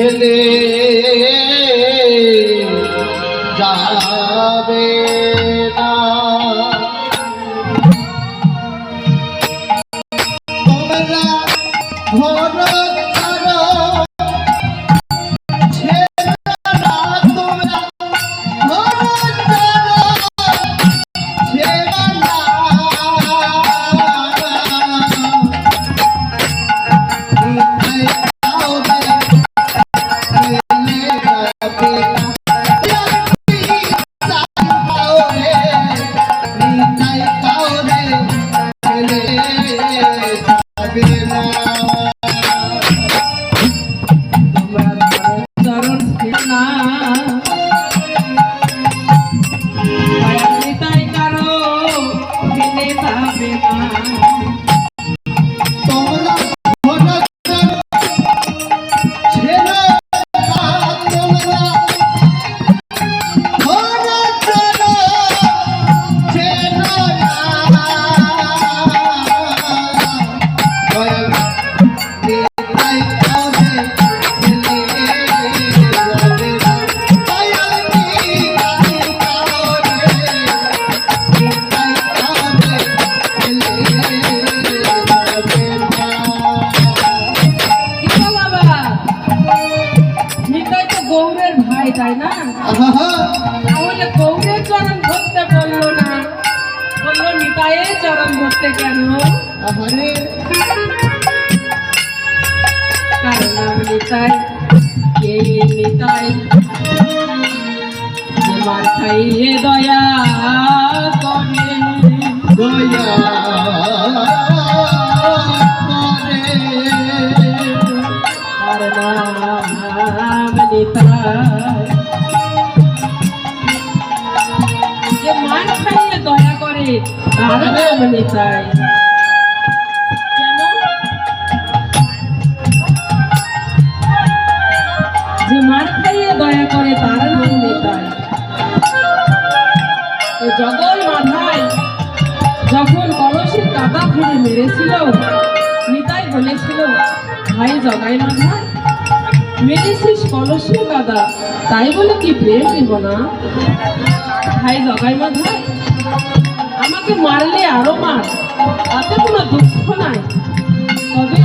ছেলে যাবে না তোমরা ঘর তাই না? তাহলে গৌরের চরণ ধরতে বললো না, বললো নিতাইয়ের চরণ ধরতে কেন? কারণ আমি নিতাই, এই নিতাই তোমার খাইয়ে দয়া করে, দয়া করে তার নাম নিতাই। যে মান খাইয়ে দয়া করে তার নাম নিতাই। কেন? যে মান খাইয়ে দয়া করে তার নাম নিতাই। জগল মাথায় যখন কলসির কাদা ফেলে মেরেছিল, নিতাই বলেছিল, ভাই জগাই মাথায় মেরেছিস কলসির কাদা, তাই বলে কি প্রেম নিব না? ভাই জগাই মাথায় আমাকে মারলে আরো মার, তাতে কোনো দুঃখ নাই। তবে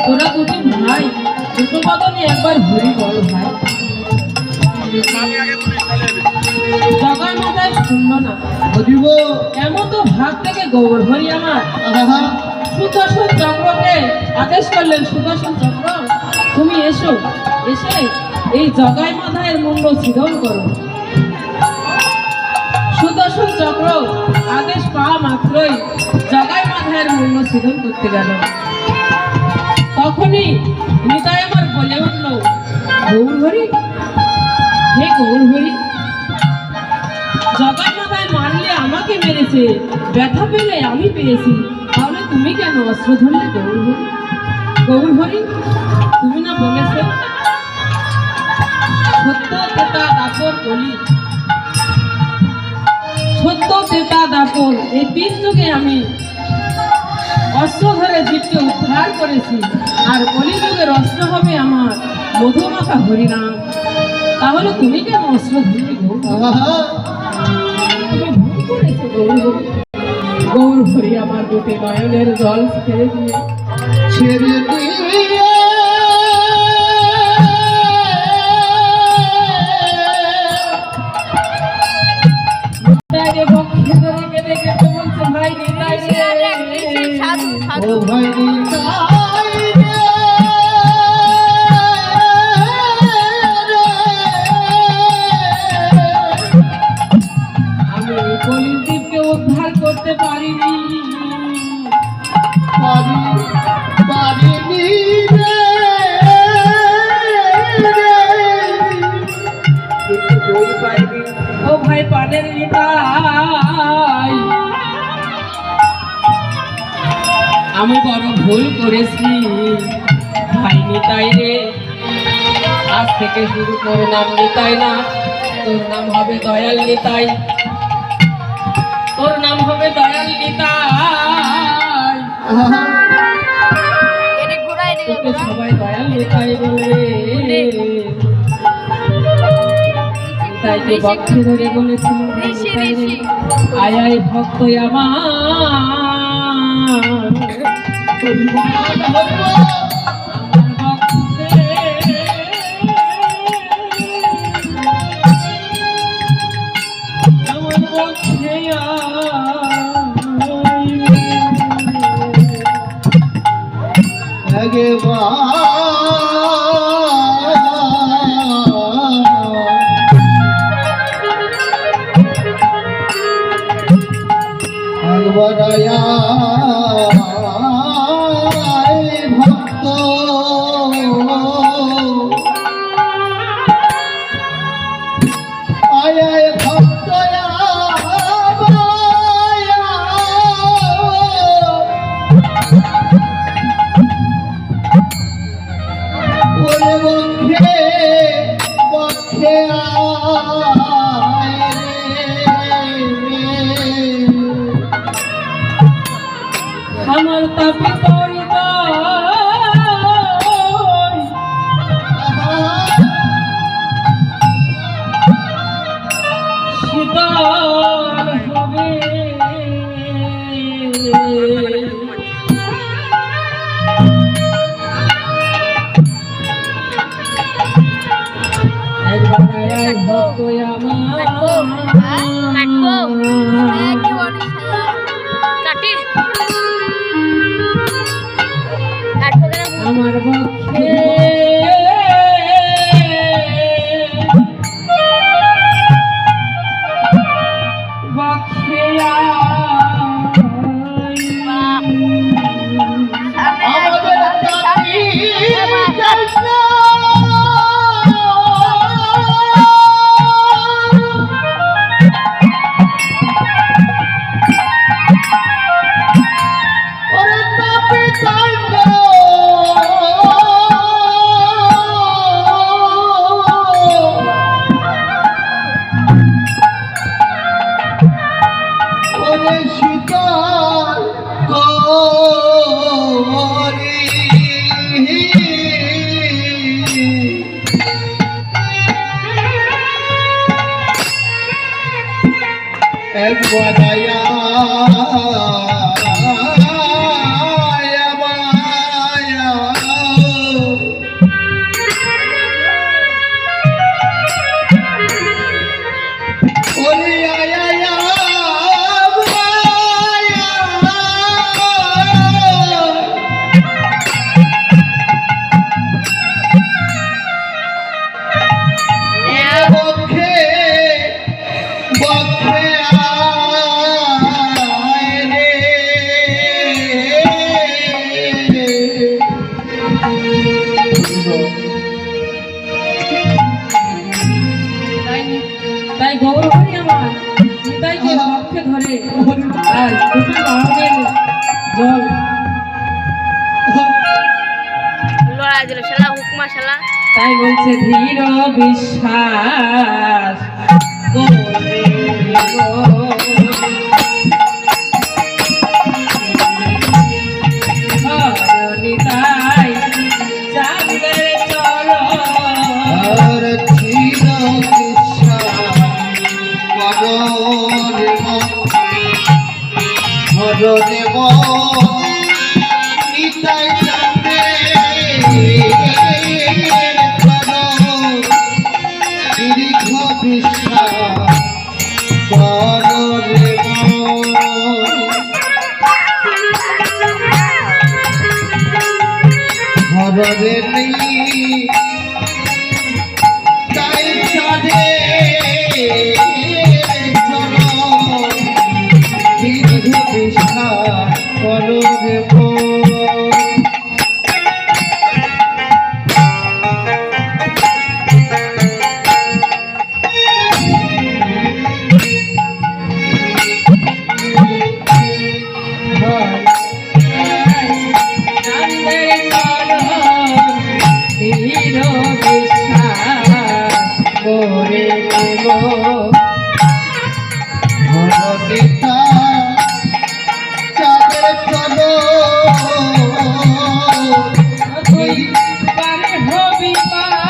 তোরা দুটি ভাই দুটো বদনে একবার ঘুরি বল ভাই। জগাই মাথায় শুনল না, এমন তো ভাগ থেকে গৌর হরি আমার। সুদর্শন চক্রকে আদেশ করলেন, সুদর্শন চক্র তুমি এসো, এসে এই জগাই মাথায়ের মুন্ড ছিদন করো। সুদর্শন চক্র আদেশ পাওয়া মাত্রই জগাই মাথায়ের মুন্ড ছিদন করতে গেল। তখনই নিতাই আমার বলে উঠল, গৌর হরি, হে গৌর হরি, জগাই মাথায় মারলে আমাকে মেরেছে, ব্যথা পেলে আমি পেয়েছি, তাহলে তুমি কেন অস্ত্র ধরলে? গৌর হরি, গৌর হরি, তুমি না বলেছ সত্য তেতা দাপর বলি, সত্য তেতা দাপর, এই 3 যুগে আমি অস্ত্র ধরে জীবকে উদ্ধার করেছি, আর কলিযুগের অস্ত্র হবে আমার মধুমাখা হরিনাম, তাহলে তুমি কেন অস্ত্র ধরলে? তুমি ভুল করেছো গৌর হরি। গৌর হরি আমার দুটি নয়নের জল ছেড়ে দিয়ে ভাই নিতাই আমি কলিদ্বীপকে উদ্ধার করতে পারিনি, ও ভাই পানের নিতাই, আমি বড় ভুল করেছি ভাই নিতাই রে। আজ থেকে শুরু তোর নাম নিতাই না, তোর নাম হবে দয়াল নিতাই, তোর নাম হবে দয়াল নিতাই। সবাই দয়াল নিতাই বলে। একটু বক্ষে ধরে বলেছিল, আয় আয় ভক্ত ভক্ত আয় ভক্ত ওরে বক্ষে বক্ষে আমার তাপিত শীতল হবে একবার আয় ভক্ত আমার পক্ষে শীতল একবার তাই গৌরহরি আমার নিতাইকে পক্ষে ধরে আজ দুটো বাহনের জল লড়াই দিল শালা হুকমা শালা তাই বলছে ধীর বিশ্বাস নিতাই চাঁদের চলো দেব নিতাই চাঁদে দীর্ঘ বিশ্বাস কর দেব হরে তাই চাঁদে বিশ্বাস করো দেব চাঁদের চলো